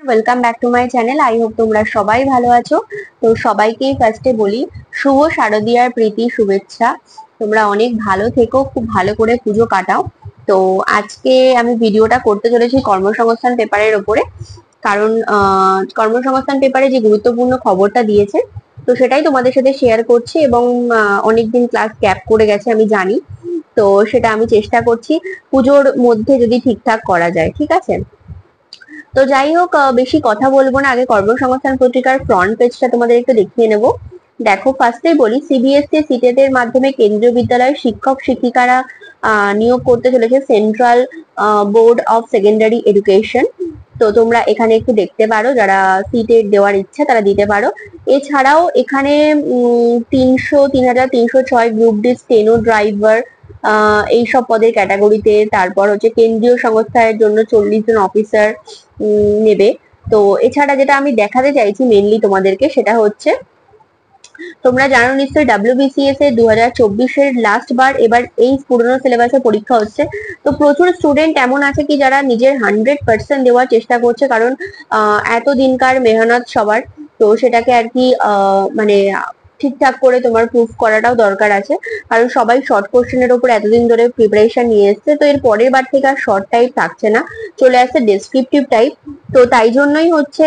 Welcome back to my channel. I hope তোমরা সবাই ভালো আছো। তো সবাইকেই ফার্স্টে বলি শুভ শারদীয়ার প্রীতি শুভেচ্ছা। তোমরা অনেক ভালো থেকো, খুব ভালো করে পুজো কাটাও। তো আজকে আমি ভিডিওটা করতে চলেছি কর্মসংস্থান পেপারের ওপরে, কারণ কর্মসংস্থান পেপারে যে গুরুত্বপূর্ণ খবরটা দিয়েছে, তো সেটাই তোমাদের সাথে শেয়ার করছি। এবং অনেকদিন ক্লাস গ্যাপ করে গেছে আমি জানি, তো সেটা আমি চেষ্টা করছি পুজোর মধ্যে যদি ঠিকঠাক করা যায়। ঠিক আছে, তো যাই হোক, বেশি কথা বলবো না, আগে কর্মসংস্থান পত্রিকার ফ্রন্ট পেজটা তোমাদের একটু দেখিয়ে নেব। দেখো, ফার্স্টেই বলি, সিবিএসসি সিটেট এর মাধ্যমে কেন্দ্রীয় বিদ্যালয়ের শিক্ষক শিক্ষিকারা নিয়োগ করতে চলেছে central board of secondary education. তো তোমরা এখানে একটু দেখতে পারো, যারা সিটেট দেওয়ার ইচ্ছা তারা দিতে পারো। এছাড়াও এখানে 3,306 গ্রুপ ডি স্টেনো ড্রাইভার এইসব পদের ক্যাটাগরিতে, তারপর হচ্ছে কেন্দ্রীয় সংস্থার জন্য 40 জন অফিসার নেবে। তো এছাড়া যেটা আমি দেখাতে চাইছি মেনলি তোমাদেরকে, সেটা হচ্ছে, তোমরা জানো নিশ্চয়ই ডাব্লিউবিসিএস এর 2024-এর লাস্ট বার এবার এই পুরোনো সিলেবাসে পরীক্ষা হচ্ছে। তো প্রচুর স্টুডেন্ট এমন আছে কি যারা নিজের 100% দেওয়ার চেষ্টা করছে, কারণ এত দিনকার মেহনত সবার, তো সেটাকে আর কি মানে ঠিকঠাক করে তোমার প্রুফ করাটাও দরকার আছে। কারণ সবাই শর্ট কোশ্চেনের উপর এতদিন ধরে প্রিপারেশন নিয়ে এসছে, তো এর পরের বার থেকে আর শর্ট টাইপ থাকছে না, চলে আসছে ডেসক্রিপটিভ টাইপ। তো তাই জন্যই হচ্ছে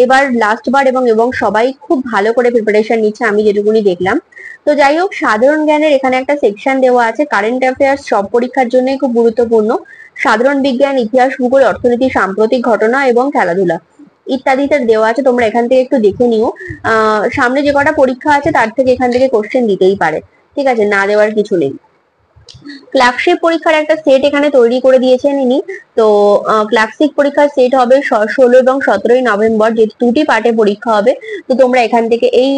এবার লাস্ট বার এবং এবং সবাই খুব ভালো করে প্রিপারেশন নিচ্ছে আমি যেটুকুনি দেখলাম। তো যাই হোক, সাধারণ জ্ঞানের এখানে একটা সেকশন দেওয়া আছে, কারেন্ট অ্যাফেয়ার্স সব পরীক্ষার জন্যই খুব গুরুত্বপূর্ণ। সাধারণ বিজ্ঞান, ইতিহাস, ভূগোল, অর্থনীতি, সাম্প্রতিক ঘটনা এবং খেলাধুলা ইত্যাদিতে দেওয়া আছে, তোমরা এখান থেকে একটু দেখে নিও। সামনে যে কটা পরীক্ষা আছে তার থেকে এখান থেকে কোশ্চেন দিতেই পারে, ঠিক আছে, না দেওয়ার কিছু নেই। ক্লার্কশিপ পরীক্ষার একটা সেট এখানে তৈরি করে দিয়েছেন ইনি। তো ক্লার্কশিপ পরীক্ষার সেট হবে 16 এবং 17 নভেম্বর, যে দুটি পার্টে পরীক্ষা হবে। তো তোমরা এখান থেকে এই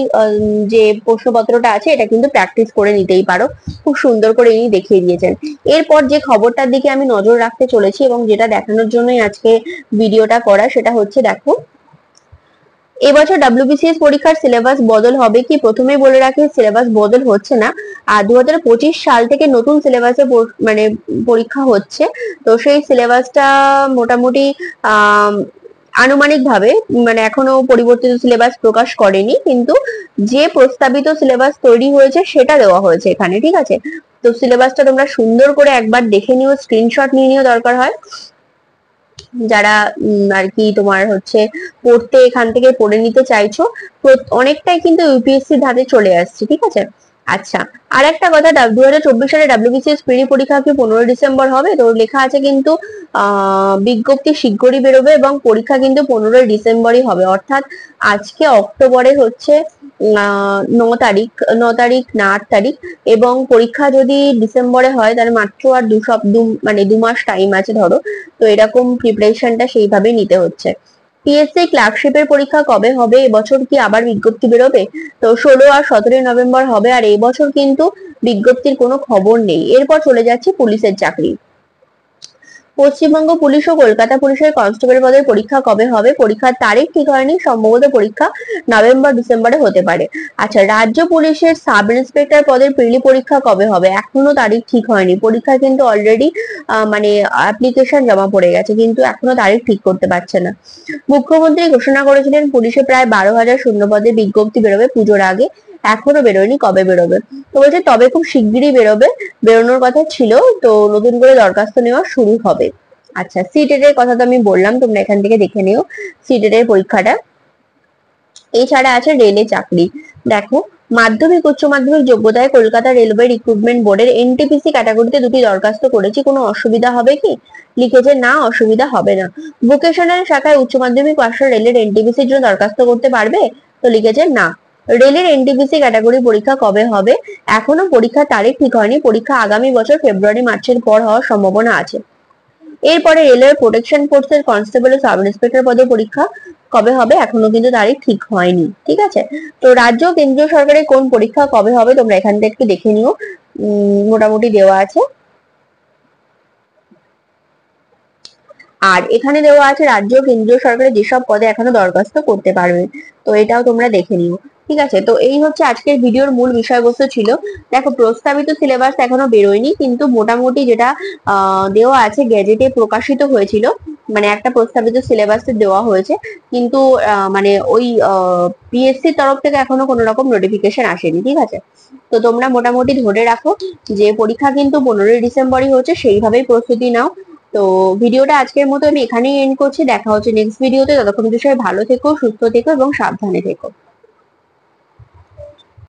যে প্রশ্নপত্রটা আছে এটা কিন্তু প্র্যাকটিস করে নিতেই পারো, খুব সুন্দর করে ইনি দেখিয়ে দিয়েছেন। এরপর যে খবরটার দিকে আমি নজর রাখতে চলেছি এবং যেটা দেখানোর জন্যই আজকে ভিডিওটা করা, সেটা হচ্ছে, দেখো, এবছর ডাব্লিউবিসিএস পরীক্ষার সিলেবাস বদল হবে কি? প্রথমেই বলে রাখি, সিলেবাস বদল হচ্ছে না। আর 2025 সাল থেকে নতুন সিলেবাসে মানে পরীক্ষা হচ্ছে। তো সেই সিলেবাসটা মোটামুটি আনুমানিক ভাবে, মানে এখনো পরিবর্তিত সিলেবাস প্রকাশ করেনি, কিন্তু যে প্রস্তাবিত সিলেবাস তৈরি হয়েছে সেটা দেওয়া হয়েছে এখানে, ঠিক আছে। তো সিলেবাসটা তোমরা সুন্দর করে একবার দেখে নিও, স্ক্রিনশট নিয়ে নিও দরকার হয়, যারা আর কি তোমার হচ্ছে পড়তে এখান থেকে পড়ে নিতে চাইছো। অনেকটাই কিন্তু ইউপিএসসি ধারে চলে আসছে, ঠিক আছে। আচ্ছা, আর একটা কথা, 2024 সালে ডাব্লিউবিসিএস প্রি পরীক্ষা কি 15 ডিসেম্বর হবে? তো লেখা আছে কিন্তু বিজ্ঞপ্তি শীঘ্রই বেরোবে এবং পরীক্ষা কিন্তু 15 ডিসেম্বরই হবে, অর্থাৎ আজকে অক্টোবরের হচ্ছে 9 তারিখ, 9 তারিখ না 8 তারিখ, এবং পরীক্ষা যদি ডিসেম্বরে হয় তাহলে মাত্র আর মানে 2 মাস টাইম আছে ধরো। তো এরকম প্রিপারেশনটা সেইভাবে নিতে হচ্ছে। পিএসসি ক্লার্কশিপের পরীক্ষা কবে হবে? এবছর কি আবার বিজ্ঞপ্তি বেরোবে? তো 16 আর 17 নভেম্বর হবে, আর এবছর কিন্তু বিজ্ঞপ্তির কোনো খবর নেই। এরপর চলে যাচ্ছে পুলিশের চাকরি। পশ্চিমবঙ্গ পুলিশ ও কলকাতা পুলিশের কনস্টেবল পদের পরীক্ষা কবে হবে? পরীক্ষার তারিখ ঠিক হয়নি, সম্ভবত পরীক্ষা নভেম্বর ডিসেম্বরে হতে পারে। আচ্ছা, রাজ্য পুলিশের সাব ইন্সপেক্টর পদের প্রিলি পরীক্ষা কবে হবে? এখনো তারিখ ঠিক হয়নি, পরীক্ষা কিন্তু অলরেডি মানে অ্যাপ্লিকেশন জমা পড়ে গেছে, কিন্তু এখনো তারিখ ঠিক করতে পারছে না। মুখ্যমন্ত্রী ঘোষণা করেছিলেন পুলিশে প্রায় 12,000 শূন্য পদে বিজ্ঞপ্তি বেরোবে পুজোর আগে, এখনো বেরোয়নি, কবে বেরোবে? তো বলছে তবে খুব শিগগিরই বেরোবে, বেরোনোর কথা ছিল, তো নতুন করে দরখাস্ত নেওয়া শুরু হবে। আচ্ছা, সিটেট এর কথা তো আমি বললাম, তোমরা এখান থেকে দেখে নিও সিটেট এর পরীক্ষাটা। এছাড়া আছে রেলে চাকরি। দেখো, মাধ্যমিক উচ্চ মাধ্যমিক যোগ্যতায় কলকাতা রেলওয়ে রিক্রুটমেন্ট বোর্ডের এনটিপিসি ক্যাটাগরিতে দুটি দরখাস্ত করেছি, কোনো অসুবিধা হবে কি? লিখেছে না, অসুবিধা হবে না। ভোকেশনাল শাখায় উচ্চ মাধ্যমিক পাশের রেলের এনটিপিসির জন্য দরখাস্ত করতে পারবে? তো লিখেছে না। রেলের এনটিপিসি ক্যাটাগরি পরীক্ষা কবে হবে? এখনো পরীক্ষার তারিখ ঠিক হয়নি, পরীক্ষা আগামী বছর ফেব্রুয়ারি মার্চের পর হওয়ার সম্ভাবনা আছে। এরপরে রেলওয়ে প্রোটেকশন ফোর্সের কনস্টেবল ও সাব ইন্সপেক্টর পদে পরীক্ষা কবে হবে? এখনো কিন্তু তারিখ ঠিক হয়নি, ঠিক আছে। তো রাজ্য কেন্দ্রীয় সরকারের কোন পরীক্ষা কবে হবে তোমরা এখান থেকে একটু দেখে নিও, মোটামুটি দেওয়া আছে। আর এখানে দেওয়া আছে রাজ্য কেন্দ্রীয় সরকারের যেসব পদে এখনো দরখাস্ত করতে পারবে, তো এটাও তোমরা দেখে নিও। ঠিক আছে, তো এই হচ্ছে আজকের ভিডিওর মূল বিষয়বস্তু ছিল। দেখো, প্রস্তাবিত সিলেবাস এখনো বেরোয়নি, কিন্তু মোটামুটি যেটা দেওয়া আছে, গ্যাজেটে প্রকাশিত হয়েছিল, মানে একটা প্রস্তাবিত সিলেবাস দেওয়া হয়েছে, কিন্তু মানে ওই পিএসসির তরফ থেকে এখনো কোনো রকম নোটিফিকেশন আসেনি। ঠিক আছে, তো তোমরা মোটামুটি ধরে রাখো যে পরীক্ষা কিন্তু 15ই ডিসেম্বরই হচ্ছে, সেইভাবেই প্রস্তুতি নাও। তো ভিডিওটা আজকের মতো আমি এখানেই এন্ড করছি। দেখা হচ্ছে নেক্সট ভিডিওতে। ততক্ষণ বিষয়ে ভালো থেকো, সুস্থ থেকো এবং সাবধানে থেকো।